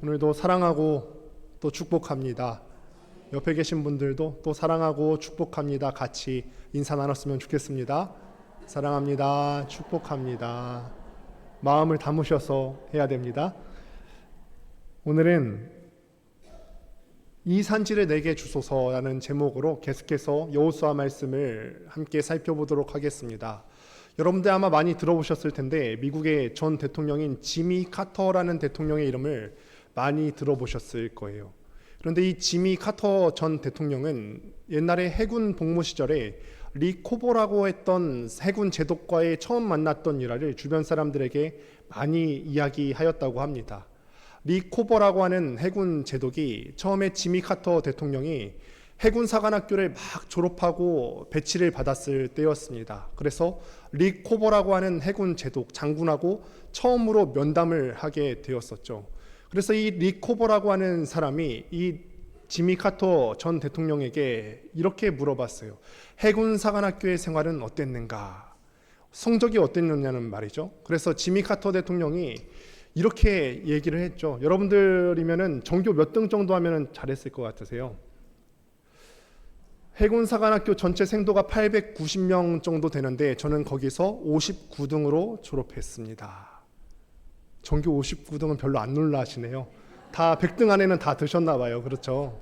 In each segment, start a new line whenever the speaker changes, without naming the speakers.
오늘도 사랑하고 또 축복합니다. 옆에 계신 분들도 또 사랑하고 축복합니다. 같이 인사 나눴으면 좋겠습니다. 사랑합니다. 축복합니다. 마음을 담으셔서 해야 됩니다. 오늘은 이 산지를 내게 주소서라는 제목으로 계속해서 여호수아 말씀을 함께 살펴보도록 하겠습니다. 여러분들 아마 많이 들어보셨을 텐데 미국의 전 대통령인 지미 카터라는 대통령의 이름을 많이 들어보셨을 거예요. 그런데 이 지미 카터 전 대통령은 옛날에 해군 복무 시절에 리 코보라고 했던 해군 제독과의 처음 만났던 일화를 주변 사람들에게 많이 이야기하였다고 합니다. 리 코보라고 하는 해군 제독이 처음에 지미 카터 대통령이 해군 사관학교를 막 졸업하고 배치를 받았을 때였습니다. 그래서 리 코보라고 하는 해군 제독 장군하고 처음으로 면담을 하게 되었었죠. 그래서 이 리 코보라고 하는 사람이 이 지미 카터 전 대통령에게 이렇게 물어봤어요. 해군 사관학교의 생활은 어땠는가? 성적이 어땠느냐는 말이죠. 그래서 지미 카터 대통령이 이렇게 얘기를 했죠. 여러분들이면은 전교 몇 등 정도 하면은 잘했을 것 같으세요? 해군 사관학교 전체 생도가 890명 정도 되는데 저는 거기서 59등으로 졸업했습니다. 전교 59등은 별로 안 놀라시네요. 다 100등 안에는 다 드셨나 봐요. 그렇죠?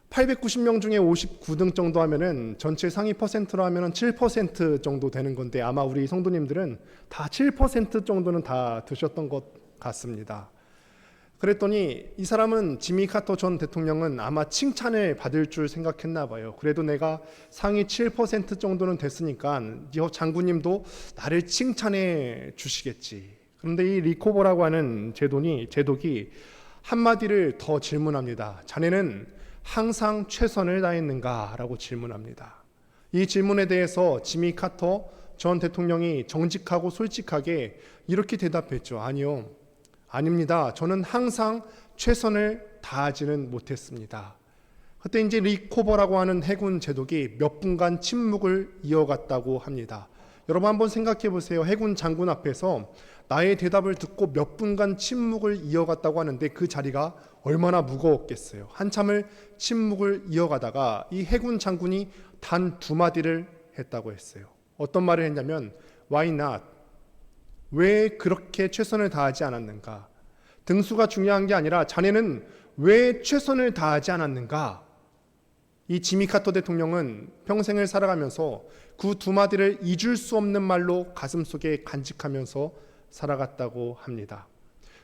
890명 중에 59등 정도 하면은 전체 상위 퍼센트로 하면은 7% 정도 되는 건데 아마 우리 성도님들은 다 7% 정도는 다 드셨던 것 같습니다. 그랬더니 이 사람은 지미 카터 전 대통령은 아마 칭찬을 받을 줄 생각했나 봐요. 그래도 내가 상위 7% 정도는 됐으니까 장군님도 나를 칭찬해 주시겠지. 그런데 이 리코보라고 하는 제독이 한마디를 더 질문합니다. 자네는 항상 최선을 다했는가? 라고 질문합니다. 이 질문에 대해서 지미 카터 전 대통령이 정직하고 솔직하게 이렇게 대답했죠. 아니요. 아닙니다. 저는 항상 최선을 다하지는 못했습니다. 그때 이제 리코버라고 하는 해군 제독이 몇 분간 침묵을 이어갔다고 합니다. 여러분 한번 생각해 보세요. 해군 장군 앞에서 나의 대답을 듣고 몇 분간 침묵을 이어갔다고 하는데 그 자리가 얼마나 무거웠겠어요. 한참을 침묵을 이어가다가 이 해군 장군이 단 두 마디를 했다고 했어요. 어떤 말을 했냐면 Why not? 왜 그렇게 최선을 다하지 않았는가? 등수가 중요한 게 아니라 자네는 왜 최선을 다하지 않았는가? 이 지미 카터 대통령은 평생을 살아가면서 그 두 마디를 잊을 수 없는 말로 가슴속에 간직하면서 살아갔다고 합니다.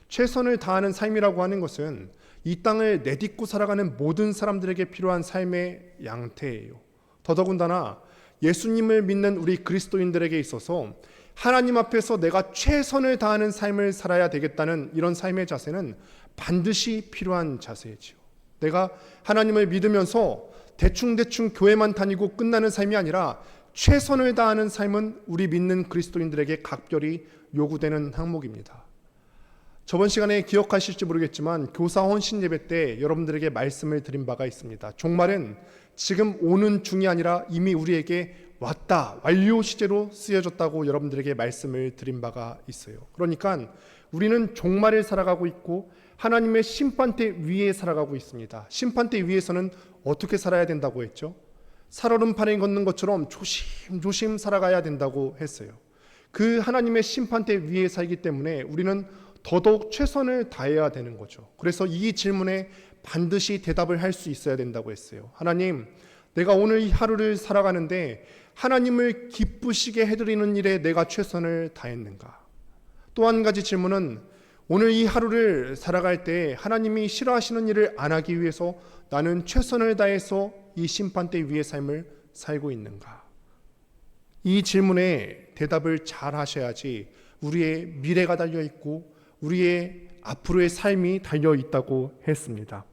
최선을 다하는 삶이라고 하는 것은 이 땅을 내딛고 살아가는 모든 사람들에게 필요한 삶의 양태예요. 더더군다나 예수님을 믿는 우리 그리스도인들에게 있어서 하나님 앞에서 내가 최선을 다하는 삶을 살아야 되겠다는 이런 삶의 자세는 반드시 필요한 자세이지요. 내가 하나님을 믿으면서 대충대충 교회만 다니고 끝나는 삶이 아니라 최선을 다하는 삶은 우리 믿는 그리스도인들에게 각별히 요구되는 항목입니다. 저번 시간에 기억하실지 모르겠지만 교사 헌신 예배 때 여러분들에게 말씀을 드린 바가 있습니다. 종말은 지금 오는 중이 아니라 이미 우리에게 왔다, 완료 시제로 쓰여졌다고 여러분들에게 말씀을 드린 바가 있어요. 그러니까 우리는 종말을 살아가고 있고 하나님의 심판대 위에 살아가고 있습니다. 심판대 위에서는 어떻게 살아야 된다고 했죠? 살얼음판에 걷는 것처럼 조심조심 살아가야 된다고 했어요. 그 하나님의 심판대 위에 살기 때문에 우리는 더더욱 최선을 다해야 되는 거죠. 그래서 이 질문에 반드시 대답을 할 수 있어야 된다고 했어요. 하나님, 내가 오늘 이 하루를 살아가는데 하나님을 기쁘시게 해드리는 일에 내가 최선을 다했는가? 또 한 가지 질문은 오늘 이 하루를 살아갈 때 하나님이 싫어하시는 일을 안 하기 위해서 나는 최선을 다해서 이 심판대 위의 삶을 살고 있는가? 이 질문에 대답을 잘 하셔야지 우리의 미래가 달려있고 우리의 앞으로의 삶이 달려있다고 했습니다.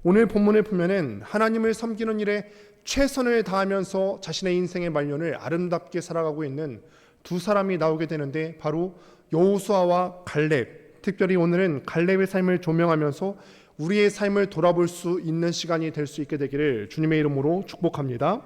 오늘 본문을 보면은 하나님을 섬기는 일에 최선을 다하면서 자신의 인생의 말년을 아름답게 살아가고 있는 두 사람이 나오게 되는데 바로 여호수아와 갈렙, 특별히 오늘은 갈렙의 삶을 조명하면서 우리의 삶을 돌아볼 수 있는 시간이 될 수 있게 되기를 주님의 이름으로 축복합니다.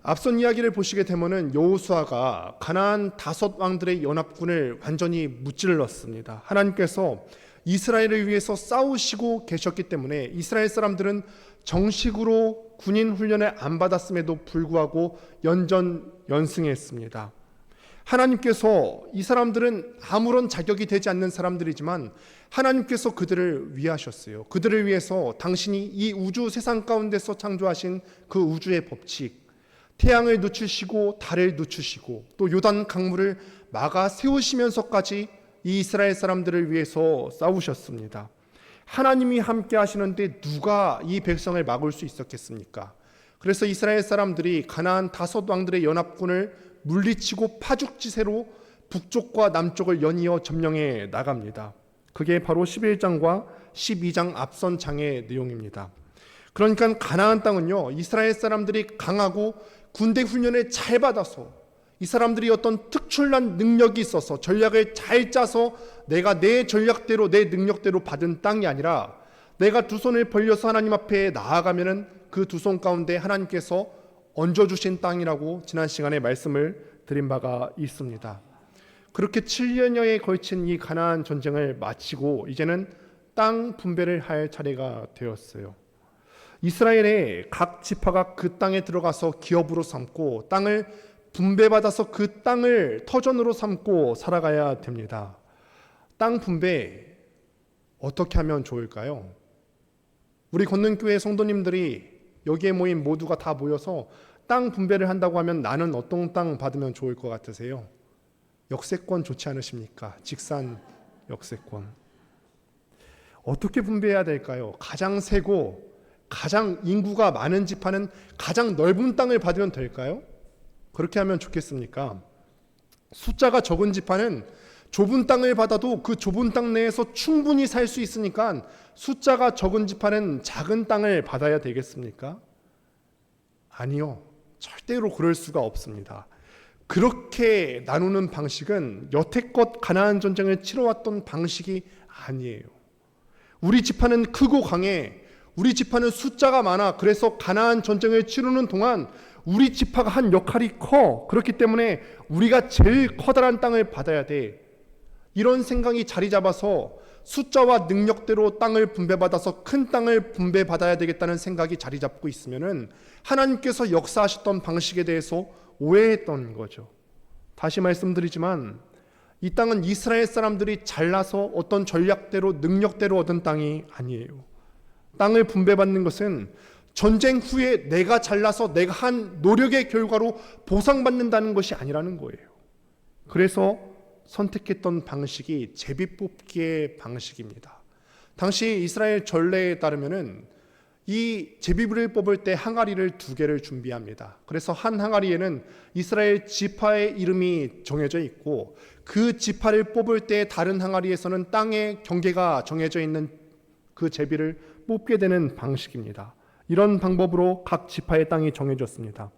앞선 이야기를 보시게 되면은 여호수아가 가나안 5 왕들의 연합군을 완전히 무찔렀습니다. 하나님께서 이스라엘을 위해서 싸우시고 계셨기 때문에 이스라엘 사람들은 정식으로 군인 훈련을 안 받았음에도 불구하고 연전연승했습니다. 하나님께서 이 사람들은 아무런 자격이 되지 않는 사람들이지만 하나님께서 그들을 위하셨어요. 그들을 위해서 당신이 이 우주 세상 가운데서 창조하신 그 우주의 법칙, 태양을 늦추시고 달을 늦추시고 또 요단 강물을 막아 세우시면서까지 이 이스라엘 사람들을 위해서 싸우셨습니다. 하나님이 함께 하시는데 누가 이 백성을 막을 수 있었겠습니까? 그래서 이스라엘 사람들이 가나안 5왕들의 연합군을 물리치고 파죽지세로 북쪽과 남쪽을 연이어 점령해 나갑니다. 그게 바로 11장과 12장 앞선 장의 내용입니다. 그러니까 가나안 땅은요, 이스라엘 사람들이 강하고 군대 훈련을 잘 받아서 이 사람들이 어떤 특출난 능력이 있어서 전략을 잘 짜서 내가 내 전략대로 내 능력대로 받은 땅이 아니라 내가 두 손을 벌려서 하나님 앞에 나아가면은 그 두 손 가운데 하나님께서 얹어주신 땅이라고 지난 시간에 말씀을 드린 바가 있습니다. 그렇게 7년여에 걸친 이 가나안 전쟁을 마치고 이제는 땅 분배를 할 차례가 되었어요. 이스라엘의 각 지파가 그 땅에 들어가서 기업으로 삼고 땅을 분배받아서 그 땅을 터전으로 삼고 살아가야 됩니다. 땅 분배 어떻게 하면 좋을까요? 우리 권능교회 성도님들이 여기에 모인 모두가 다 모여서 땅 분배를 한다고 하면 나는 어떤 땅 받으면 좋을 것 같으세요? 역세권 좋지 않으십니까? 직산 역세권. 어떻게 분배해야 될까요? 가장 세고 가장 인구가 많은 지파는 가장 넓은 땅을 받으면 될까요? 그렇게 하면 좋겠습니까? 숫자가 적은 지파는 좁은 땅을 받아도 그 좁은 땅 내에서 충분히 살 수 있으니까 숫자가 적은 지파는 작은 땅을 받아야 되겠습니까? 아니요. 절대로 그럴 수가 없습니다. 그렇게 나누는 방식은 여태껏 가나안 전쟁을 치러왔던 방식이 아니에요. 우리 지파는 크고 강해. 우리 지파는 숫자가 많아. 그래서 가나안 전쟁을 치르는 동안 우리 지파가 한 역할이 커. 그렇기 때문에 우리가 제일 커다란 땅을 받아야 돼. 이런 생각이 자리 잡아서 숫자와 능력대로 땅을 분배받아서 큰 땅을 분배받아야 되겠다는 생각이 자리 잡고 있으면은 하나님께서 역사하셨던 방식에 대해서 오해했던 거죠. 다시 말씀드리지만 이 땅은 이스라엘 사람들이 잘나서 어떤 전략대로 능력대로 얻은 땅이 아니에요. 땅을 분배받는 것은 전쟁 후에 내가 잘나서 내가 한 노력의 결과로 보상받는다는 것이 아니라는 거예요. 그래서 선택했던 방식이 제비뽑기의 방식입니다. 당시 이스라엘 전례에 따르면은 이 제비를 뽑을 때 항아리를 2개를 준비합니다. 그래서 한 항아리에는 이스라엘 지파의 이름이 정해져 있고 그 지파를 뽑을 때 다른 항아리에서는 땅의 경계가 정해져 있는 그 제비를 뽑게 되는 방식입니다. 이런 방법으로 각 지파의 땅이 정해졌습니다.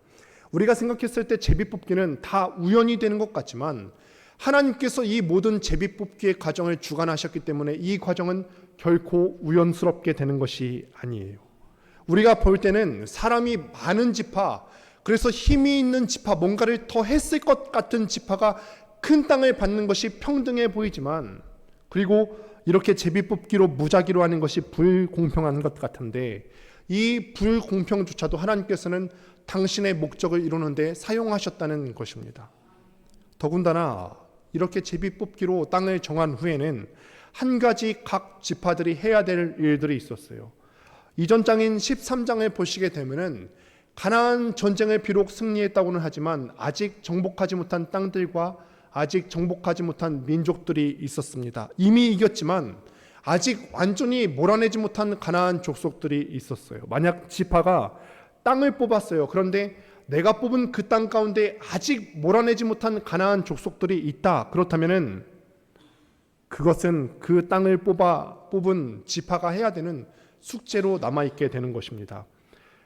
우리가 생각했을 때 제비 뽑기는 다 우연이 되는 것 같지만 하나님께서 이 모든 제비 뽑기의 과정을 주관하셨기 때문에 이 과정은 결코 우연스럽게 되는 것이 아니에요. 우리가 볼 때는 사람이 많은 지파, 그래서 힘이 있는 지파, 뭔가를 더 했을 것 같은 지파가 큰 땅을 받는 것이 평등해 보이지만, 그리고 이렇게 제비 뽑기로 무작위로 하는 것이 불공평한 것 같은데 이 불공평조차도 하나님께서는 당신의 목적을 이루는데 사용하셨다는 것입니다. 더군다나 이렇게 제비 뽑기로 땅을 정한 후에는 한 가지 각 지파들이 해야 될 일들이 있었어요. 이전 장인 13장을 보시게 되면은 가나안 전쟁을 비록 승리했다고는 하지만 아직 정복하지 못한 땅들과 아직 정복하지 못한 민족들이 있었습니다. 이미 이겼지만 아직 완전히 몰아내지 못한 가나안 족속들이 있었어요. 만약 지파가 땅을 뽑았어요. 그런데 내가 뽑은 그 땅 가운데 아직 몰아내지 못한 가나안 족속들이 있다. 그렇다면은 그것은 그 땅을 뽑은 지파가 해야 되는 숙제로 남아있게 되는 것입니다.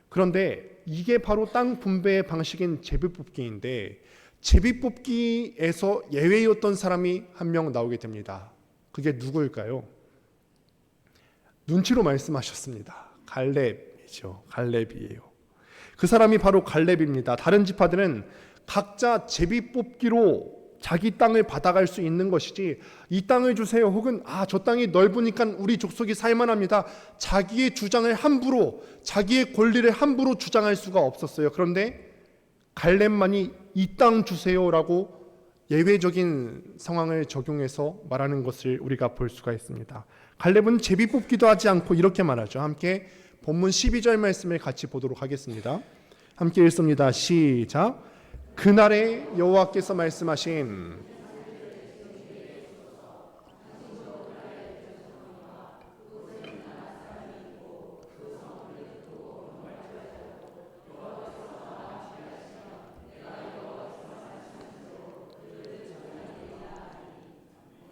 그런데 이게 바로 땅 분배의 방식인 제비뽑기인데 제비뽑기에서 예외였던 사람이 한 명 나오게 됩니다. 그게 누구일까요? 눈치로 말씀하셨습니다. 갈렙이죠. 갈렙이에요. 그 사람이 바로 갈렙입니다. 다른 지파들은 각자 제비뽑기로 자기 땅을 받아갈 수 있는 것이지, 이 땅을 주세요 혹은 저 땅이 넓으니까 우리 족속이 살만합니다, 자기의 주장을 함부로, 자기의 권리를 함부로 주장할 수가 없었어요. 그런데 갈렙만이 이 땅 주세요라고 예외적인 상황을 적용해서 말하는 것을 우리가 볼 수가 있습니다. 갈렙은 제비 뽑기도 하지 않고 이렇게 말하죠. 함께 본문 12절 말씀을 같이 보도록 하겠습니다. 함께 읽습니다. 시작. 그날에 여호와께서 말씀하신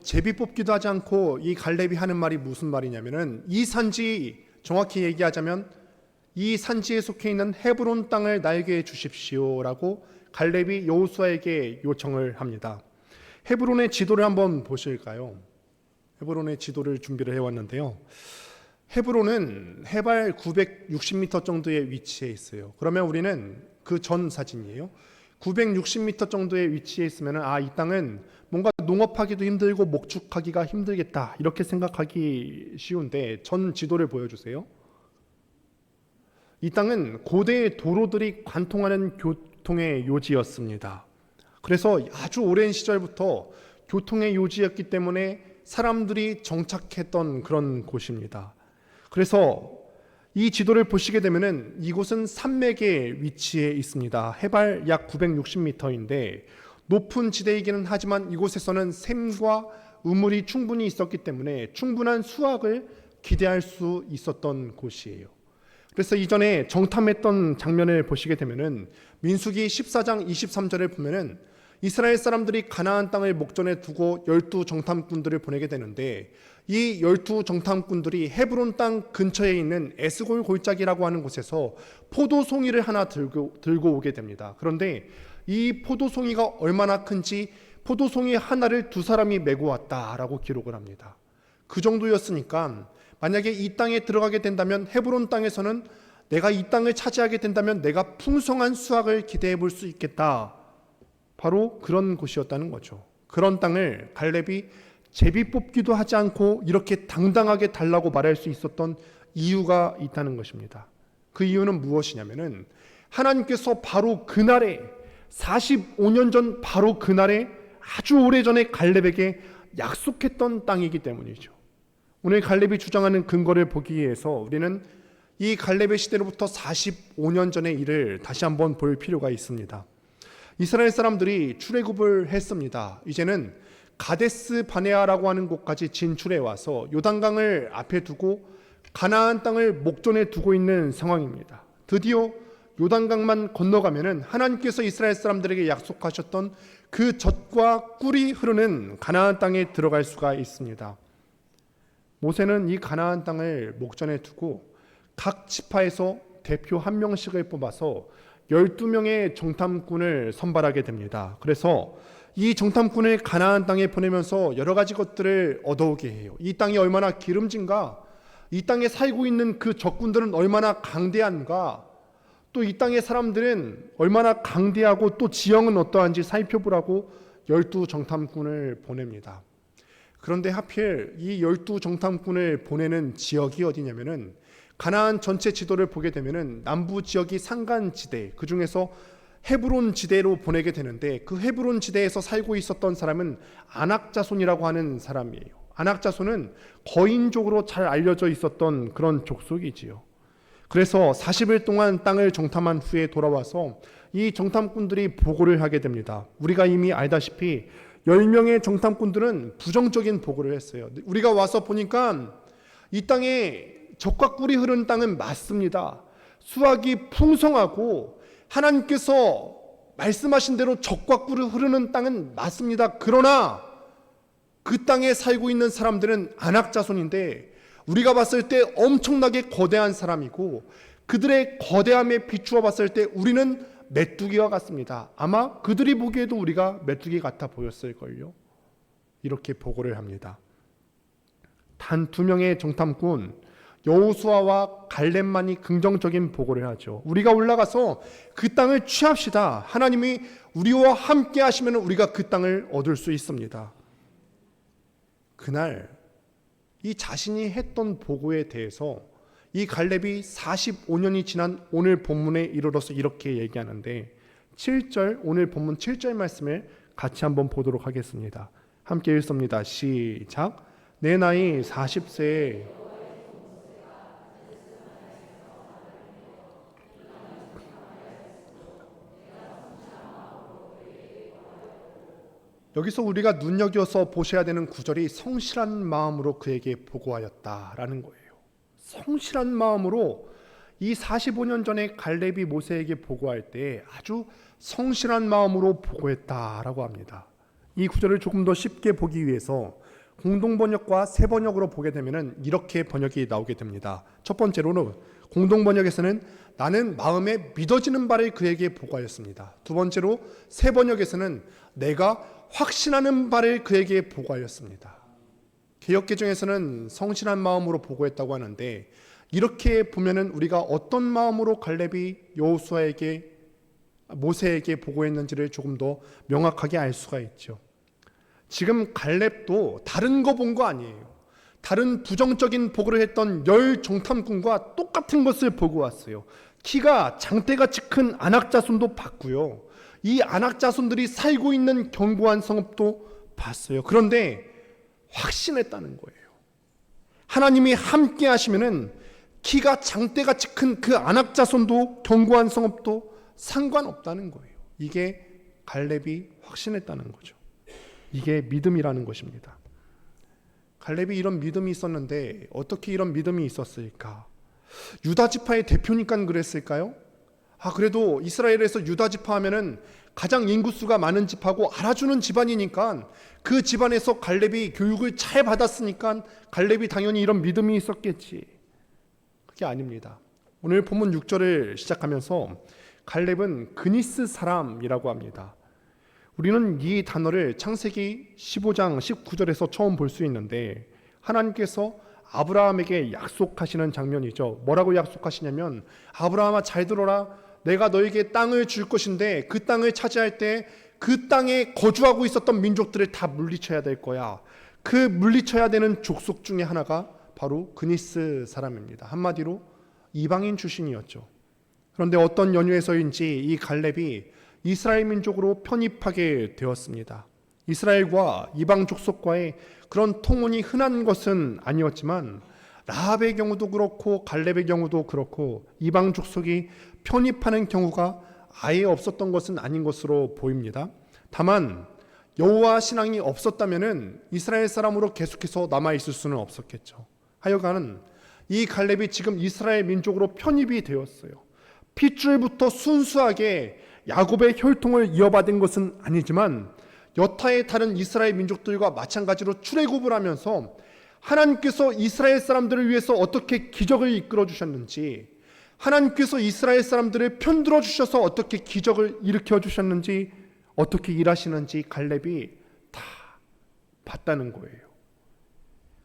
제비 뽑기도 하지 않고 이 갈렙이 하는 말이 무슨 말이냐면은, 이 산지, 정확히 얘기하자면 이 산지에 속해 있는 헤브론 땅을 나에게 주십시오라고 갈렙이 여호수아에게 요청을 합니다. 헤브론의 지도를 한번 보실까요? 헤브론의 지도를 준비를 해왔는데요. 헤브론은 해발 960m 정도의 위치에 있어요. 그러면 우리는 그 전 사진이에요. 960m 정도의 위치에 있으면 이 땅은 뭔가 농업하기도 힘들고 목축하기가 힘들겠다 이렇게 생각하기 쉬운데, 전 지도를 보여주세요. 이 땅은 고대의 도로들이 관통하는 교통의 요지였습니다. 그래서 아주 오랜 시절부터 교통의 요지였기 때문에 사람들이 정착했던 그런 곳입니다. 그래서 이 지도를 보시게 되면은 이곳은 산맥에 위치해 있습니다. 해발 약 960m인데 높은 지대이기는 하지만 이곳에서는 샘과 우물이 충분히 있었기 때문에 충분한 수확을 기대할 수 있었던 곳이에요. 그래서 이전에 정탐했던 장면을 보시게 되면은 민수기 14장 23절을 보면은 이스라엘 사람들이 가나안 땅을 목전에 두고 12 정탐꾼들을 보내게 되는데, 이 12 정탐꾼들이 헤브론 땅 근처에 있는 에스골 골짜기라고 하는 곳에서 포도송이를 하나 들고 오게 됩니다. 그런데 이 포도송이가 얼마나 큰지 포도송이 하나를 2사람이 메고 왔다라고 기록을 합니다. 그 정도였으니까 만약에 이 땅에 들어가게 된다면, 헤브론 땅에서는 내가 이 땅을 차지하게 된다면 내가 풍성한 수확을 기대해 볼 수 있겠다, 바로 그런 곳이었다는 거죠. 그런 땅을 갈렙이 제비 뽑기도 하지 않고 이렇게 당당하게 달라고 말할 수 있었던 이유가 있다는 것입니다. 그 이유는 무엇이냐면은, 하나님께서 바로 그날에 45년 전 바로 그날에 아주 오래전에 갈렙에게 약속했던 땅이기 때문이죠. 오늘 갈렙이 주장하는 근거를 보기 위해서 우리는 이 갈렙의 시대로부터 45년 전의 일을 다시 한번 볼 필요가 있습니다. 이스라엘 사람들이 출애굽을 했습니다. 이제는 가데스 바네아라고 하는 곳까지 진출해 와서 요단강을 앞에 두고 가나안 땅을 목전에 두고 있는 상황입니다. 드디어 요단강만 건너가면은 하나님께서 이스라엘 사람들에게 약속하셨던 그 젖과 꿀이 흐르는 가나안 땅에 들어갈 수가 있습니다. 모세는 이 가나안 땅을 목전에 두고 각 지파에서 대표 1명씩을 뽑아서 12명의 정탐꾼을 선발하게 됩니다. 그래서 이 정탐꾼을 가나안 땅에 보내면서 여러 가지 것들을 얻어오게 해요. 이 땅이 얼마나 기름진가, 이 땅에 살고 있는 그 적군들은 얼마나 강대한가, 또 이 땅의 사람들은 얼마나 강대하고 또 지형은 어떠한지 살펴보라고 12 정탐꾼을 보냅니다. 그런데 하필 이 12 정탐꾼을 보내는 지역이 어디냐면은, 가나안 전체 지도를 보게 되면은 남부 지역이 산간지대, 그 중에서 헤브론 지대로 보내게 되는데, 그 헤브론 지대에서 살고 있었던 사람은 아낙 자손이라고 하는 사람이에요. 아낙 자손은 거인족으로 잘 알려져 있었던 그런 족속이지요. 그래서 40일 동안 땅을 정탐한 후에 돌아와서 이 정탐꾼들이 보고를 하게 됩니다. 우리가 이미 알다시피 10명의 정탐꾼들은 부정적인 보고를 했어요. 우리가 와서 보니까 이 땅에 젖과 꿀이 흐르는 땅은 맞습니다. 수확이 풍성하고 하나님께서 말씀하신 대로 젖과 꿀이 흐르는 땅은 맞습니다. 그러나 그 땅에 살고 있는 사람들은 아낙 자손인데 우리가 봤을 때 엄청나게 거대한 사람이고, 그들의 거대함에 비추어 봤을 때 우리는 메뚜기와 같습니다. 아마 그들이 보기에도 우리가 메뚜기 같아 보였을걸요. 이렇게 보고를 합니다. 단 2명의 정탐꾼, 여호수아와 갈렙만이 긍정적인 보고를 하죠. 우리가 올라가서 그 땅을 취합시다. 하나님이 우리와 함께 하시면 우리가 그 땅을 얻을 수 있습니다. 그날 이 자신이 했던 보고에 대해서 이 갈렙이 45년이 지난 오늘 본문에 이르러서 이렇게 얘기하는데 7절, 오늘 본문 7절 말씀을 같이 한번 보도록 하겠습니다. 함께 읽습니다. 시작. 내 나이 40세에 여기서 우리가 눈여겨서 보셔야 되는 구절이 성실한 마음으로 그에게 보고하였다라는 거예요. 성실한 마음으로 이 45년 전에 갈렙이 모세에게 보고할 때 아주 성실한 마음으로 보고했다라고 합니다. 이 구절을 조금 더 쉽게 보기 위해서 공동번역과 새번역으로 보게 되면 이렇게 번역이 나오게 됩니다. 첫 번째로는 공동번역에서는 나는 마음에 믿어지는 바를 그에게 보고하였습니다. 두 번째로 새번역에서는 내가 확신하는 바를 그에게 보고하였습니다. 개역개정에서는 성실한 마음으로 보고했다고 하는데 이렇게 보면은 우리가 어떤 마음으로 갈렙이 여호수아에게 모세에게 보고했는지를 조금 더 명확하게 알 수가 있죠. 지금 갈렙도 다른 거 본 거 아니에요. 다른 부정적인 보고를 했던 열 정탐꾼과 똑같은 것을 보고 왔어요. 키가 장대같이 큰 안악자손도 봤고요. 이 안악자손들이 살고 있는 견고한 성읍도 봤어요. 그런데 확신했다는 거예요. 하나님이 함께 하시면은 키가 장대같이 큰 그 안악자손도 견고한 성읍도 상관없다는 거예요. 이게 갈렙이 확신했다는 거죠. 이게 믿음이라는 것입니다. 갈렙이 이런 믿음이 있었는데 어떻게 이런 믿음이 있었을까? 유다 지파의 대표니까 그랬을까요? 그래도 이스라엘에서 유다 지파 하면은 가장 인구수가 많은 지파고 알아주는 집안이니까 그 집안에서 갈렙이 교육을 잘 받았으니까 갈렙이 당연히 이런 믿음이 있었겠지. 그게 아닙니다. 오늘 본문 6절을 시작하면서 갈렙은 그니스 사람이라고 합니다. 우리는 이 단어를 창세기 15장 19절에서 처음 볼 수 있는데 하나님께서 아브라함에게 약속하시는 장면이죠. 뭐라고 약속하시냐면 아브라함아 잘 들어라. 내가 너에게 땅을 줄 것인데 그 땅을 차지할 때 그 땅에 거주하고 있었던 민족들을 다 물리쳐야 될 거야. 그 물리쳐야 되는 족속 중에 하나가 바로 그니스 사람입니다. 한마디로 이방인 출신이었죠. 그런데 어떤 연유에서인지 이 갈렙이 이스라엘 민족으로 편입하게 되었습니다. 이스라엘과 이방 족속과의 그런 통혼이 흔한 것은 아니었지만 라합의 경우도 그렇고 갈렙의 경우도 그렇고 이방 족속이 편입하는 경우가 아예 없었던 것은 아닌 것으로 보입니다. 다만 여호와 신앙이 없었다면은 이스라엘 사람으로 계속해서 남아 있을 수는 없었겠죠. 하여간 이 갈렙이 지금 이스라엘 민족으로 편입이 되었어요. 핏줄부터 순수하게 야곱의 혈통을 이어받은 것은 아니지만 여타의 다른 이스라엘 민족들과 마찬가지로 출애굽을 하면서 하나님께서 이스라엘 사람들을 위해서 어떻게 기적을 이끌어 주셨는지, 하나님께서 이스라엘 사람들을 편들어 주셔서 어떻게 기적을 일으켜 주셨는지, 어떻게 일하시는지 갈렙이 다 봤다는 거예요.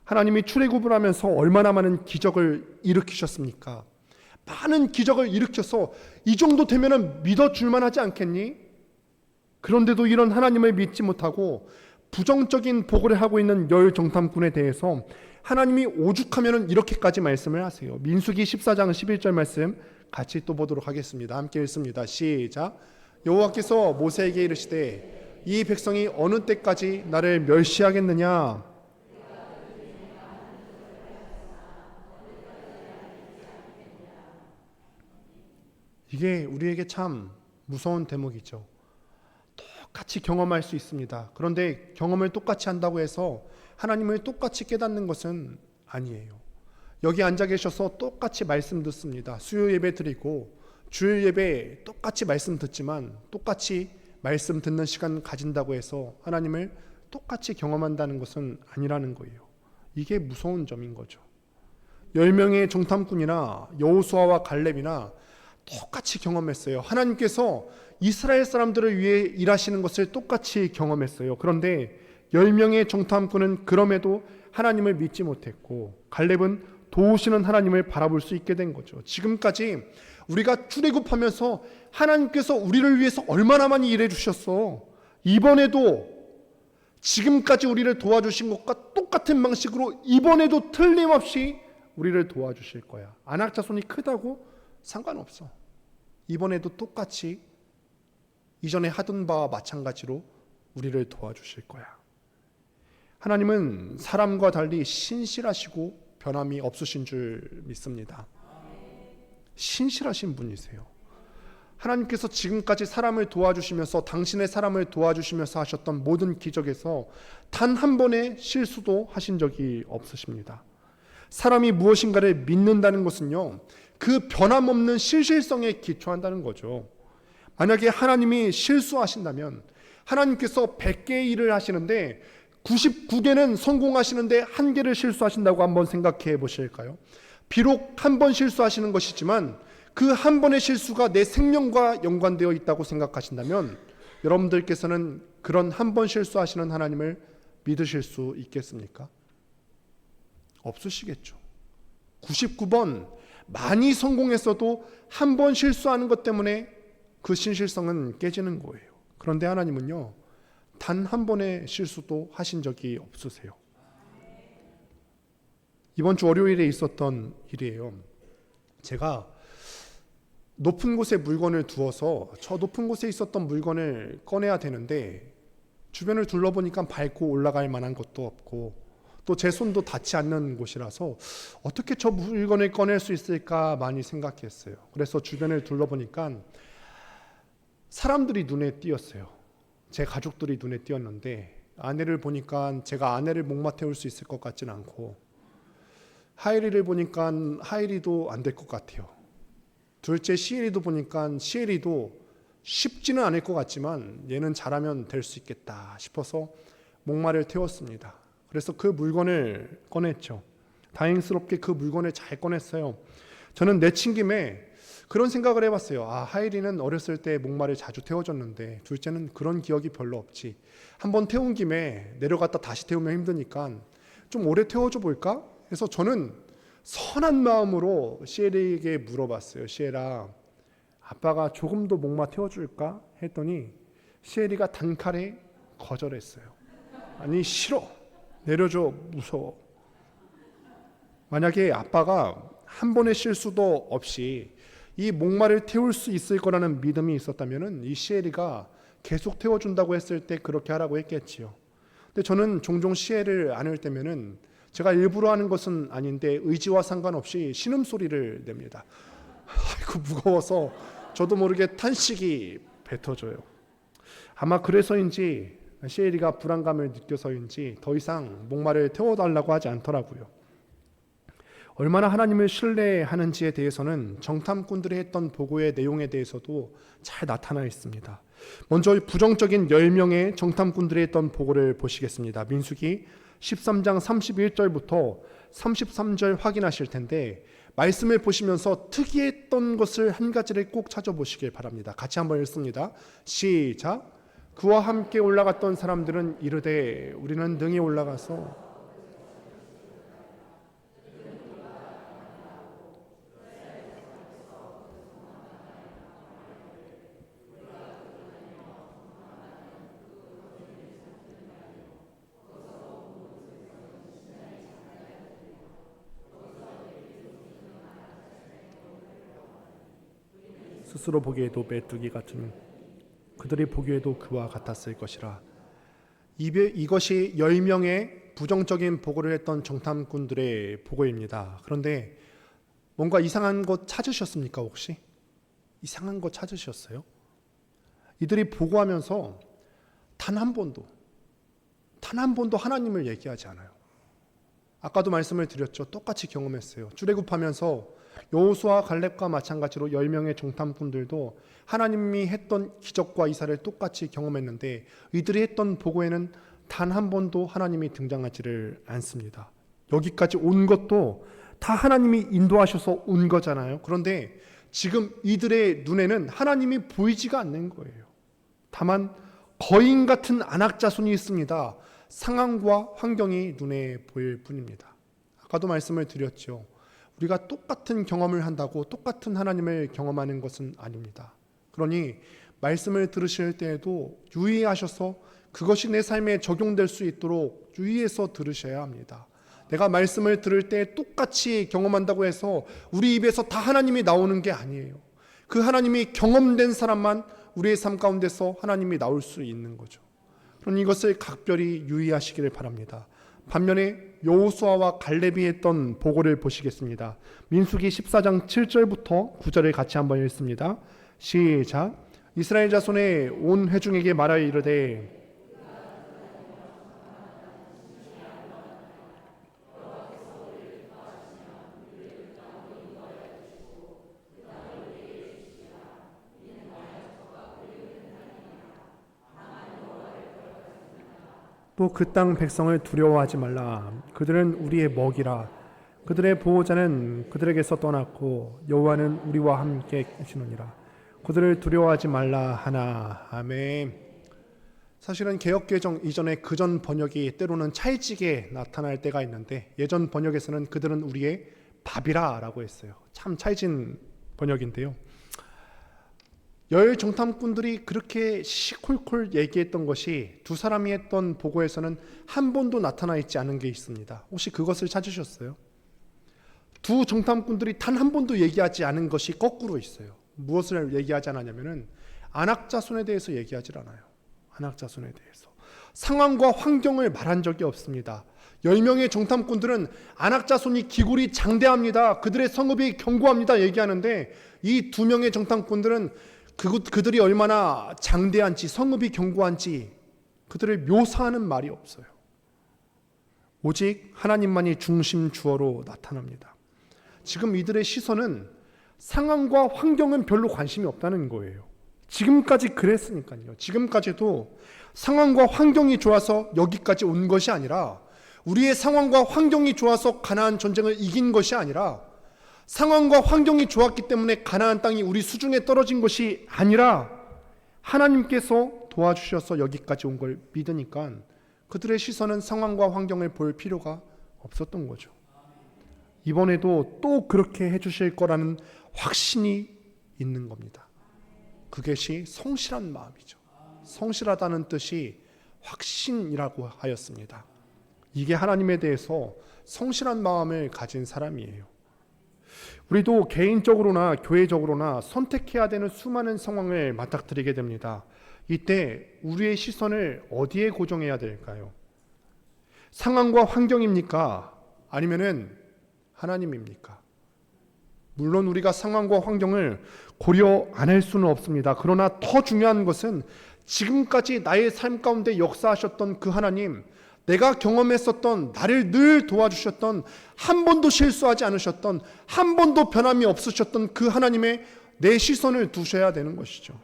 하나님이 출애굽을 하면서 얼마나 많은 기적을 일으키셨습니까? 많은 기적을 일으켜서 이 정도 되면 믿어줄만 하지 않겠니? 그런데도 이런 하나님을 믿지 못하고 부정적인 보고를 하고 있는 열 정탐꾼에 대해서 하나님이 오죽하면 이렇게까지 말씀을 하세요. 민수기 14장 11절 말씀 같이 또 보도록 하겠습니다. 함께 읽습니다. 시작. 여호와께서 모세에게 이르시되 이 백성이 어느 때까지 나를 멸시하겠느냐? 이게 우리에게 참 무서운 대목이죠. 똑같이 경험할 수 있습니다. 그런데 경험을 똑같이 한다고 해서 하나님을 똑같이 깨닫는 것은 아니에요. 여기 앉아 계셔서 똑같이 말씀 듣습니다. 수요 예배 드리고 주일 예배 똑같이 말씀 듣지만 똑같이 말씀 듣는 시간 가진다고 해서 하나님을 똑같이 경험한다는 것은 아니라는 거예요. 이게 무서운 점인 거죠. 10명의 정탐꾼이나 여호수아와 갈렙이나 똑같이 경험했어요. 하나님께서 이스라엘 사람들을 위해 일하시는 것을 똑같이 경험했어요. 그런데 10명의 정탐꾼은 그럼에도 하나님을 믿지 못했고 갈렙은 도우시는 하나님을 바라볼 수 있게 된 거죠. 지금까지 우리가 출애굽하면서 하나님께서 우리를 위해서 얼마나 많이 일해 주셨어. 이번에도 지금까지 우리를 도와주신 것과 똑같은 방식으로 이번에도 틀림없이 우리를 도와주실 거야. 안악자손이 크다고 상관없어. 이번에도 똑같이 이전에 하던 바와 마찬가지로 우리를 도와주실 거야. 하나님은 사람과 달리 신실하시고 변함이 없으신 줄 믿습니다. 신실하신 분이세요. 하나님께서 지금까지 사람을 도와주시면서 당신의 사람을 도와주시면서 하셨던 모든 기적에서 단 한 번의 실수도 하신 적이 없으십니다. 사람이 무엇인가를 믿는다는 것은요, 그 변함없는 실실성에 기초한다는 거죠. 만약에 하나님이 실수하신다면 하나님께서 100개의 일을 하시는데 99개는 성공하시는데 1개를 실수하신다고 한번 생각해 보실까요? 비록 한 번 실수하시는 것이지만 그 한 번의 실수가 내 생명과 연관되어 있다고 생각하신다면 여러분들께서는 그런 한 번 실수하시는 하나님을 믿으실 수 있겠습니까? 없으시겠죠. 99번 많이 성공했어도 한 번 실수하는 것 때문에 그 신실성은 깨지는 거예요. 그런데 하나님은요, 단 한 번의 실수도 하신 적이 없으세요. 이번 주 월요일에 있었던 일이에요. 제가 높은 곳에 물건을 두어서 저 높은 곳에 있었던 물건을 꺼내야 되는데 주변을 둘러보니까 밟고 올라갈 만한 것도 없고 또 제 손도 닿지 않는 곳이라서 어떻게 저 물건을 꺼낼 수 있을까 많이 생각했어요. 그래서 주변을 둘러보니까 사람들이 눈에 띄었어요. 제 가족들이 눈에 띄었는데 아내를 보니까 제가 아내를 목마 태울 수 있을 것 같진 않고 하일이를 보니까 하일이도 안 될 것 같아요. 둘째 시엘이도 보니까 시엘이도 쉽지는 않을 것 같지만 얘는 잘하면 될 수 있겠다 싶어서 목마를 태웠습니다. 그래서 그 물건을 꺼냈죠. 다행스럽게 그 물건을 잘 꺼냈어요. 저는 내친 김에 그런 생각을 해봤어요. 하일이는 어렸을 때 목마를 자주 태워줬는데 둘째는 그런 기억이 별로 없지. 한번 태운 김에 내려갔다 다시 태우면 힘드니까 좀 오래 태워줘 볼까? 그래서 저는 선한 마음으로 시엘이에게 물어봤어요. 시엘아, 아빠가 조금 더 목마 태워줄까? 했더니 시엘이가 단칼에 거절했어요. 아니 싫어. 내려줘. 무서워. 만약에 아빠가 한 번의 실수도 없이 이 목마를 태울 수 있을 거라는 믿음이 있었다면 이 시엘이가 계속 태워준다고 했을 때 그렇게 하라고 했겠지요. 근데 저는 종종 시엘을 안을 때면은 제가 일부러 하는 것은 아닌데 의지와 상관없이 신음소리를 냅니다. 아이고 무거워서 저도 모르게 탄식이 뱉어져요. 아마 그래서인지 시엘이가 불안감을 느껴서인지 더 이상 목마를 태워달라고 하지 않더라고요. 얼마나 하나님을 신뢰하는지에 대해서는 정탐꾼들이 했던 보고의 내용에 대해서도 잘 나타나 있습니다. 먼저 부정적인 10명의 정탐꾼들이 했던 보고를 보시겠습니다. 민수기 13장 31절부터 33절 확인하실 텐데 말씀을 보시면서 특이했던 것을 한 가지를 꼭 찾아보시길 바랍니다. 같이 한번 읽습니다. 시작. 그와 함께 올라갔던 사람들은 이르되 우리는 능히 올라가서 스스로 보기에도 메뚜기 같은 그들이 보기에도 그와 같았을 것이라. 이것이 10명의 부정적인 보고를 했던 정탐꾼들의 보고입니다. 그런데 뭔가 이상한 것 찾으셨습니까 혹시? 이상한 것 찾으셨어요? 이들이 보고하면서 단 한 번도 하나님을 얘기하지 않아요. 아까도 말씀을 드렸죠. 똑같이 경험했어요. 출애굽하면서 여호수아 갈렙과 마찬가지로 10명의 정탐꾼들도 하나님이 했던 기적과 이사를 똑같이 경험했는데 이들이 했던 보고에는 단 한 번도 하나님이 등장하지를 않습니다. 여기까지 온 것도 다 하나님이 인도하셔서 온 거잖아요. 그런데 지금 이들의 눈에는 하나님이 보이지가 않는 거예요. 다만 거인 같은 안악자손이 있습니다. 상황과 환경이 눈에 보일 뿐입니다. 아까도 말씀을 드렸죠. 우리가 똑같은 경험을 한다고 똑같은 하나님을 경험하는 것은 아닙니다. 그러니 말씀을 들으실 때에도 유의하셔서 그것이 내 삶에 적용될 수 있도록 유의해서 들으셔야 합니다. 내가 말씀을 들을 때 똑같이 경험한다고 해서 우리 입에서 다 하나님이 나오는 게 아니에요. 그 하나님이 경험된 사람만 우리의 삶 가운데서 하나님이 나올 수 있는 거죠. 그러니 이것을 각별히 유의하시기를 바랍니다. 반면에 여호수아와 갈렙이 했던 보고를 보시겠습니다. 민수기 14장 7절부터 9절을 같이 한번 읽습니다. 시작. 이스라엘 자손의 온 회중에게 말하여 이르되 또 그 땅 백성을 두려워하지 말라. 그들은 우리의 먹이라. 그들의 보호자는 그들에게서 떠났고 여호와는 우리와 함께 계시느니라. 그들을 두려워하지 말라 하나. 아멘. 사실은 개역개정 이전에 그전 번역이 때로는 찰지게 나타날 때가 있는데 예전 번역에서는 그들은 우리의 밥이라 라고 했어요. 참 찰진 번역인데요. 열 정탐꾼들이 그렇게 시콜콜 얘기했던 것이 두 사람이 했던 보고에서는 한 번도 나타나 있지 않은 게 있습니다. 혹시 그것을 찾으셨어요? 두 정탐꾼들이 단 한 번도 얘기하지 않은 것이 거꾸로 있어요. 무엇을 얘기하지 않았냐면은 안악자손에 대해서 얘기하지 않아요. 안악자손에 대해서 상황과 환경을 말한 적이 없습니다. 10명의 정탐꾼들은 안악자손이 기굴이 장대합니다. 그들의 성읍이 견고합니다. 얘기하는데 이 2명의 정탐꾼들은 그들이 얼마나 장대한지 성읍이 견고한지 그들을 묘사하는 말이 없어요. 오직 하나님만이 중심 주어로 나타납니다. 지금 이들의 시선은 상황과 환경은 별로 관심이 없다는 거예요. 지금까지 그랬으니까요. 지금까지도 상황과 환경이 좋아서 여기까지 온 것이 아니라 우리의 상황과 환경이 좋아서 가나안 전쟁을 이긴 것이 아니라 상황과 환경이 좋았기 때문에 가나안 땅이 우리 수중에 떨어진 것이 아니라 하나님께서 도와주셔서 여기까지 온 걸 믿으니까 그들의 시선은 상황과 환경을 볼 필요가 없었던 거죠. 이번에도 또 그렇게 해주실 거라는 확신이 있는 겁니다. 그것이 성실한 마음이죠. 성실하다는 뜻이 확신이라고 하였습니다. 이게 하나님에 대해서 성실한 마음을 가진 사람이에요. 우리도 개인적으로나 교회적으로나 선택해야 되는 수많은 상황을 맞닥뜨리게 됩니다. 이때 우리의 시선을 어디에 고정해야 될까요? 상황과 환경입니까? 아니면은 하나님입니까? 물론 우리가 상황과 환경을 고려 안 할 수는 없습니다. 그러나 더 중요한 것은 지금까지 나의 삶 가운데 역사하셨던 그 하나님, 내가 경험했었던 나를 늘 도와주셨던 한 번도 실수하지 않으셨던 한 번도 변함이 없으셨던 그 하나님의 내 시선을 두셔야 되는 것이죠.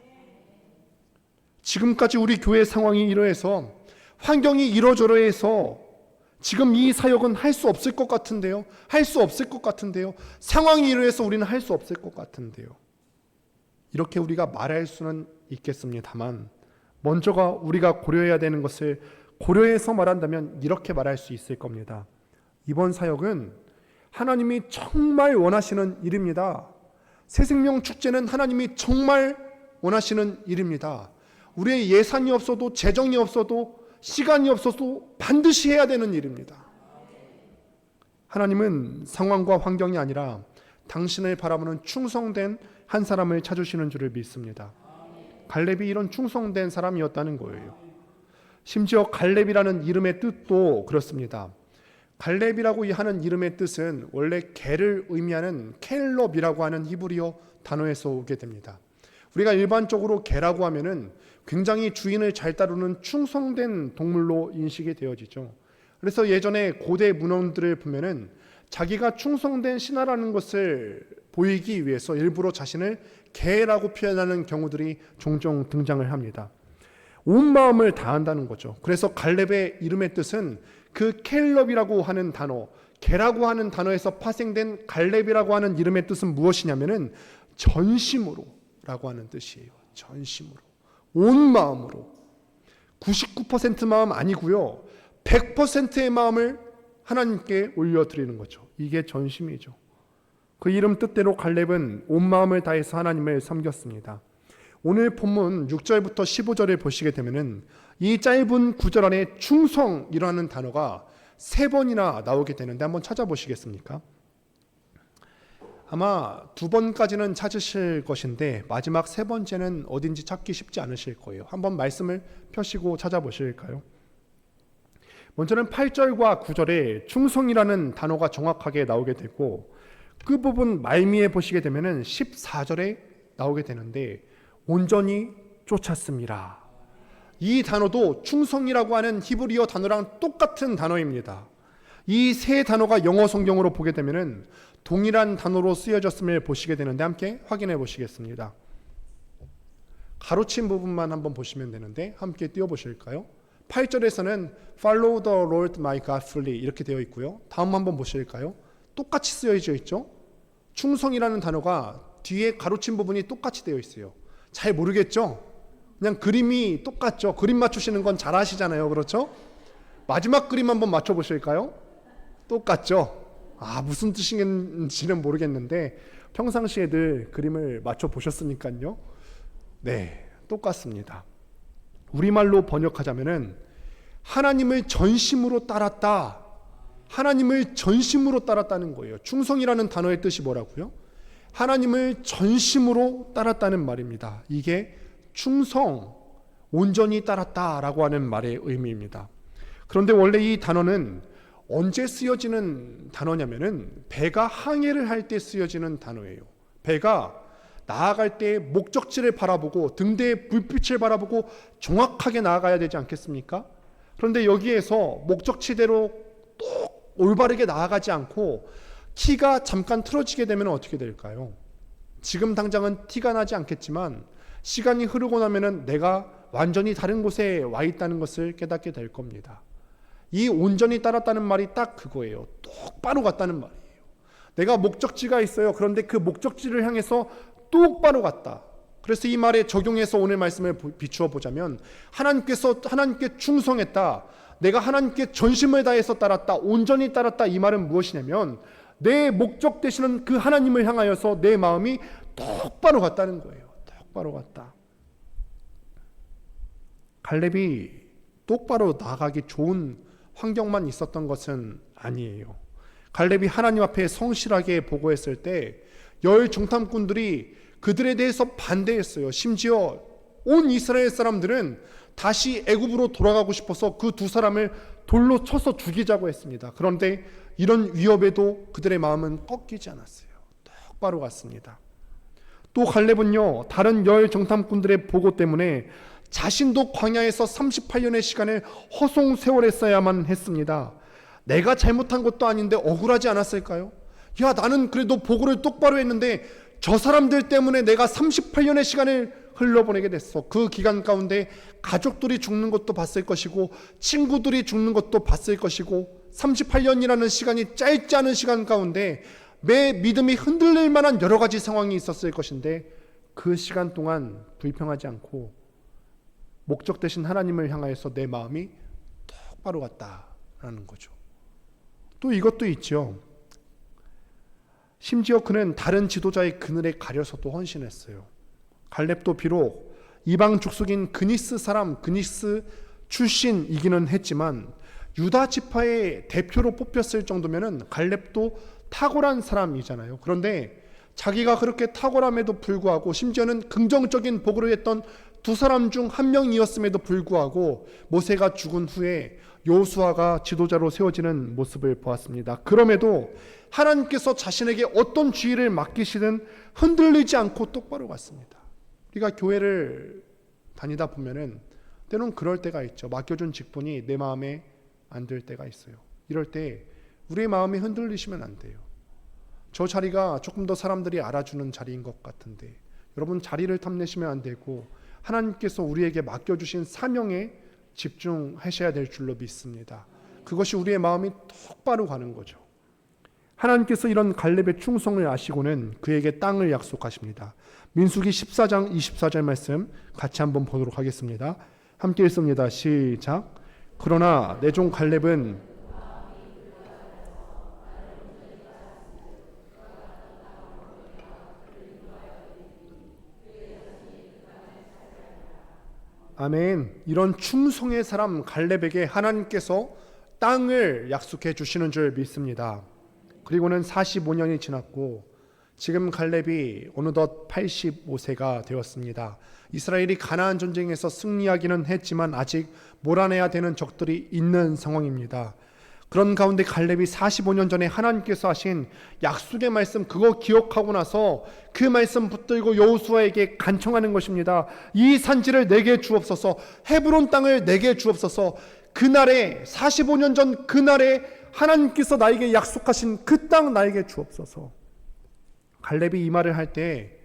지금까지 우리 교회 상황이 이러해서 환경이 이러저러해서 지금 이 사역은 할 수 없을 것 같은데요. 할 수 없을 것 같은데요. 상황이 이러해서 우리는 할 수 없을 것 같은데요. 이렇게 우리가 말할 수는 있겠습니다만 먼저가 우리가 고려해야 되는 것을 고려해서 말한다면 이렇게 말할 수 있을 겁니다. 이번 사역은 하나님이 정말 원하시는 일입니다. 새생명 축제는 하나님이 정말 원하시는 일입니다. 우리의 예산이 없어도 재정이 없어도 시간이 없어도 반드시 해야 되는 일입니다. 하나님은 상황과 환경이 아니라 당신을 바라보는 충성된 한 사람을 찾으시는 줄을 믿습니다. 갈렙이 이런 충성된 사람이었다는 거예요. 심지어 갈렙이라는 이름의 뜻도 그렇습니다. 갈렙이라고 하는 이름의 뜻은 원래 개를 의미하는 켈럽이라고 하는 히브리어 단어에서 오게 됩니다. 우리가 일반적으로 개라고 하면은 굉장히 주인을 잘 따르는 충성된 동물로 인식이 되어지죠. 그래서 예전에 고대 문헌들을 보면은 자기가 충성된 신하라는 것을 보이기 위해서 일부러 자신을 개라고 표현하는 경우들이 종종 등장을 합니다. 온 마음을 다한다는 거죠. 그래서 갈렙의 이름의 뜻은 그 켈럽이라고 하는 단어, 개라고 하는 단어에서 파생된 갈렙이라고 하는 이름의 뜻은 무엇이냐면은 전심으로 라고 하는 뜻이에요. 전심으로, 온 마음으로. 99% 마음 아니고요, 100%의 마음을 하나님께 올려드리는 거죠. 이게 전심이죠. 그 이름 뜻대로 갈렙은 온 마음을 다해서 하나님을 섬겼습니다. 오늘 본문 6절부터 15절을 보시게 되면은 이 짧은 구절 안에 충성이라는 단어가 3번이나 나오게 되는데 한번 찾아보시겠습니까? 아마 2번까지는 찾으실 것인데 마지막 3번째는 어딘지 찾기 쉽지 않으실 거예요. 한번 말씀을 펴시고 찾아보실까요? 먼저는 8절과 9절에 충성이라는 단어가 정확하게 나오게 되고 그 부분 말미에 보시게 되면은 14절에 나오게 되는데 온전히 쫓았습니다. 이 단어도 충성이라고 하는 히브리어 단어랑 똑같은 단어입니다. 이 세 단어가 영어 성경으로 보게 되면은 동일한 단어로 쓰여졌음을 보시게 되는데 함께 확인해 보시겠습니다. 가로친 부분만 한번 보시면 되는데 함께 띄워 보실까요? 8절에서는 Follow the Lord my God fully 이렇게 되어 있고요. 다음 한번 보실까요? 똑같이 쓰여져 있죠. 충성이라는 단어가 뒤에 가로친 부분이 똑같이 되어 있어요. 잘 모르겠죠? 그냥 그림이 똑같죠. 그림 맞추시는 건 잘 아시잖아요. 그렇죠? 마지막 그림 한번 맞춰 보실까요? 똑같죠? 무슨 뜻인지는 모르겠는데 평상시에 늘 그림을 맞춰 보셨으니까요. 네, 똑같습니다. 우리말로 번역하자면은 하나님을 전심으로 따랐다. 하나님을 전심으로 따랐다는 거예요. 충성이라는 단어의 뜻이 뭐라고요? 하나님을 전심으로 따랐다는 말입니다. 이게 충성, 온전히 따랐다라고 하는 말의 의미입니다. 그런데 원래 이 단어는 언제 쓰여지는 단어냐면은 배가 항해를 할 때 쓰여지는 단어예요. 배가 나아갈 때 목적지를 바라보고 등대에 불빛을 바라보고 정확하게 나아가야 되지 않겠습니까? 그런데 여기에서 목적지대로 또 올바르게 나아가지 않고 키가 잠깐 틀어지게 되면 어떻게 될까요? 지금 당장은 티가 나지 않겠지만 시간이 흐르고 나면은 내가 완전히 다른 곳에 와 있다는 것을 깨닫게 될 겁니다. 이 온전히 따랐다는 말이 딱 그거예요. 똑바로 갔다는 말이에요. 내가 목적지가 있어요. 그런데 그 목적지를 향해서 똑바로 갔다. 그래서 이 말에 적용해서 오늘 말씀을 비추어 보자면 하나님께 충성했다. 내가 하나님께 전심을 다해서 따랐다. 온전히 따랐다. 이 말은 무엇이냐면 내 목적 되시는 그 하나님을 향하여서 내 마음이 똑바로 갔다는 거예요. 똑바로 갔다. 갈렙이 똑바로 나가기 좋은 환경만 있었던 것은 아니에요. 갈렙이 하나님 앞에 성실하게 보고했을 때 열 정탐꾼들이 그들에 대해서 반대했어요. 심지어 온 이스라엘 사람들은 다시 애굽으로 돌아가고 싶어서 그 두 사람을 돌로 쳐서 죽이자고 했습니다. 그런데 이런 위협에도 그들의 마음은 꺾이지 않았어요. 똑바로 갔습니다. 또 갈렙은요, 다른 열 정탐꾼들의 보고 때문에 자신도 광야에서 38년의 시간을 허송 세월했어야만 했습니다. 내가 잘못한 것도 아닌데 억울하지 않았을까요? 야, 나는 그래도 보고를 똑바로 했는데 저 사람들 때문에 내가 38년의 시간을 흘러보내게 됐어. 그 기간 가운데 가족들이 죽는 것도 봤을 것이고 친구들이 죽는 것도 봤을 것이고 38년이라는 시간이 짧지 않은 시간 가운데 내 믿음이 흔들릴 만한 여러 가지 상황이 있었을 것인데 그 시간 동안 불평하지 않고 목적 되신 하나님을 향하여서 내 마음이 똑바로 갔다라는 거죠. 또 이것도 있죠. 심지어 그는 다른 지도자의 그늘에 가려서도 헌신했어요. 갈렙도 비록 이방 족속인 그니스 사람, 그니스 출신이기는 했지만 유다 지파의 대표로 뽑혔을 정도면은 갈렙도 탁월한 사람이잖아요. 그런데 자기가 그렇게 탁월함에도 불구하고 심지어는 긍정적인 보고를 했던 두 사람 중 한 명이었음에도 불구하고 모세가 죽은 후에 여호수아가 지도자로 세워지는 모습을 보았습니다. 그럼에도 하나님께서 자신에게 어떤 지위를 맡기시든 흔들리지 않고 똑바로 갔습니다. 우리가 교회를 다니다 보면은 때론 그럴 때가 있죠. 맡겨준 직분이 내 마음에 안 들 때가 있어요. 이럴 때 우리의 마음이 흔들리시면 안 돼요. 저 자리가 조금 더 사람들이 알아주는 자리인 것 같은데 여러분 자리를 탐내시면 안 되고 하나님께서 우리에게 맡겨주신 사명에 집중하셔야 될 줄로 믿습니다. 그것이 우리의 마음이 똑바로 가는 거죠. 하나님께서 이런 갈렙의 충성을 아시고는 그에게 땅을 약속하십니다. 민수기 14장 24절 말씀 같이 한번 보도록 하겠습니다. 함께 읽습니다. 시작. 그러나 내 종 갈렙은 아멘. 이런 충성의 사람 갈렙에게 하나님께서 땅을 약속해 주시는 줄 믿습니다. 그리고는 45년이 지났고 지금 갈렙이 어느덧 85세가 되었습니다. 이스라엘이 가나안 전쟁에서 승리하기는 했지만 아직 몰아내야 되는 적들이 있는 상황입니다. 그런 가운데 갈렙이 45년 전에 하나님께서 하신 약속의 말씀, 그거 기억하고 나서 그 말씀 붙들고 여호수아에게 간청하는 것입니다. 이 산지를 내게 주옵소서, 헤브론 땅을 내게 주옵소서. 그날에 45년 전 그날에 하나님께서 나에게 약속하신 그 땅 나에게 주옵소서. 갈렙이 이 말을 할 때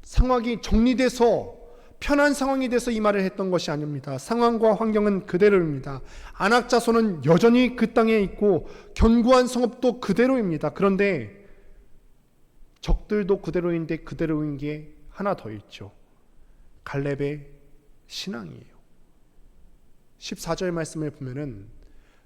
상황이 정리돼서 편한 상황이 돼서 이 말을 했던 것이 아닙니다. 상황과 환경은 그대로입니다. 아낙 자손은 여전히 그 땅에 있고 견고한 성읍도 그대로입니다. 그런데 적들도 그대로인데 그대로인 게 하나 더 있죠. 갈렙의 신앙이에요. 14절 말씀을 보면은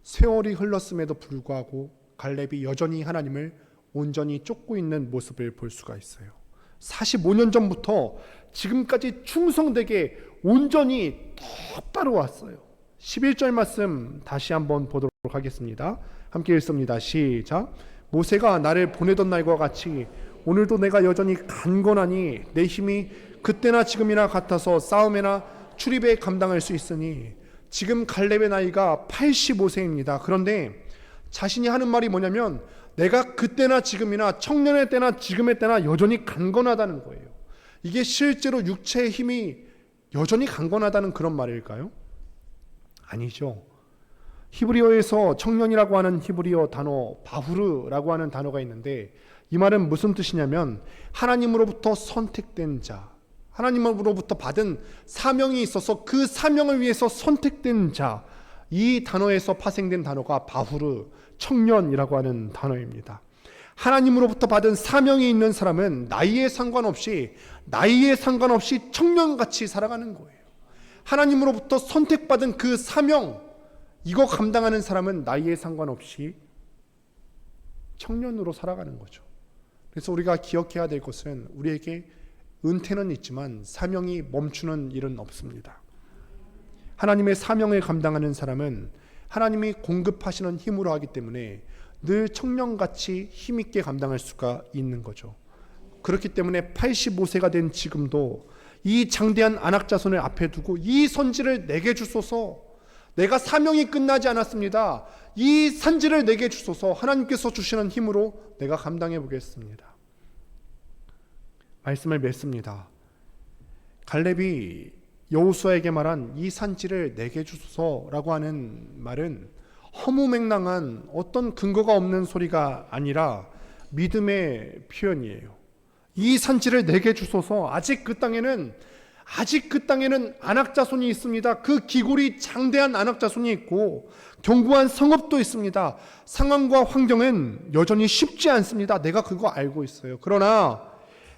세월이 흘렀음에도 불구하고 갈렙이 여전히 하나님을 온전히 쫓고 있는 모습을 볼 수가 있어요. 45년 전부터 지금까지 충성되게 온전히 똑바로 왔어요. 11절 말씀 다시 한번 보도록 하겠습니다. 함께 읽습니다. 시작. 모세가 나를 보내던 날과 같이 오늘도 내가 여전히 간건하니 내 힘이 그때나 지금이나 같아서 싸움에나 출입에 감당할 수 있으니. 지금 갈렙의 나이가 85세입니다. 그런데 자신이 하는 말이 뭐냐면 내가 그때나 지금이나 청년의 때나 지금의 때나 여전히 강건하다는 거예요. 이게 실제로 육체의 힘이 여전히 강건하다는 그런 말일까요? 아니죠. 히브리어에서 청년이라고 하는 히브리어 단어 바후르라고 하는 단어가 있는데 이 말은 무슨 뜻이냐면 하나님으로부터 선택된 자, 하나님으로부터 받은 사명이 있어서 그 사명을 위해서 선택된 자, 이 단어에서 파생된 단어가 바후르, 청년이라고 하는 단어입니다. 하나님으로부터 받은 사명이 있는 사람은 나이에 상관없이 청년같이 살아가는 거예요. 하나님으로부터 선택받은 그 사명, 이거 감당하는 사람은 나이에 상관없이 청년으로 살아가는 거죠. 그래서 우리가 기억해야 될 것은 우리에게 은퇴는 있지만 사명이 멈추는 일은 없습니다. 하나님의 사명을 감당하는 사람은 하나님이 공급하시는 힘으로 하기 때문에 늘 청년같이 힘있게 감당할 수가 있는 거죠. 그렇기 때문에 85세가 된 지금도 이 장대한 아낙 자손을 앞에 두고 이 선지를 내게 주소서, 내가 사명이 끝나지 않았습니다. 이 산지를 내게 주소서, 하나님께서 주시는 힘으로 내가 감당해 보겠습니다. 말씀을 맺습니다. 갈렙이 여호수아에게 말한 이 산지를 내게 주소서라고 하는 말은 허무맹랑한 어떤 근거가 없는 소리가 아니라 믿음의 표현이에요. 이 산지를 내게 주소서. 아직 그 땅에는 아낙 자손이 있습니다. 그 기골이 장대한 아낙 자손이 있고 견고한 성읍도 있습니다. 상황과 환경은 여전히 쉽지 않습니다. 내가 그거 알고 있어요. 그러나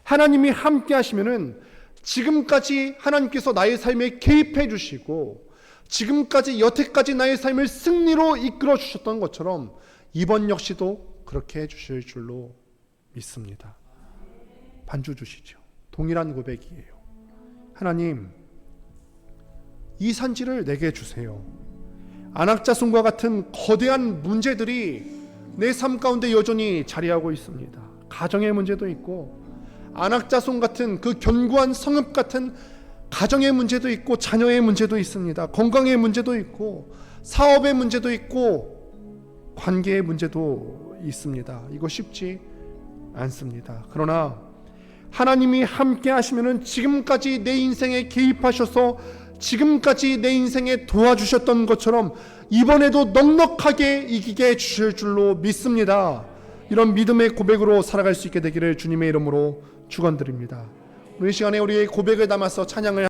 하나님이 함께 하시면은 지금까지 하나님께서 나의 삶에 개입해 주시고 지금까지 여태까지 나의 삶을 승리로 이끌어 주셨던 것처럼 이번 역시도 그렇게 해 주실 줄로 믿습니다. 반주 주시죠. 동일한 고백이에요. 하나님, 이 산지를 내게 주세요. 아낙 자손과 같은 거대한 문제들이 내 삶 가운데 여전히 자리하고 있습니다. 가정의 문제도 있고 아낙 자손 같은 그 견고한 성읍 같은 가정의 문제도 있고 자녀의 문제도 있습니다. 건강의 문제도 있고 사업의 문제도 있고 관계의 문제도 있습니다. 이거 쉽지 않습니다. 그러나 하나님이 함께 하시면은 지금까지 내 인생에 개입하셔서 지금까지 내 인생에 도와주셨던 것처럼 이번에도 넉넉하게 이기게 해주실 줄로 믿습니다. 이런 믿음의 고백으로 살아갈 수 있게 되기를 주님의 이름으로 축원드립니다. 오늘 시간에 우리의 고백을 담아서 찬양을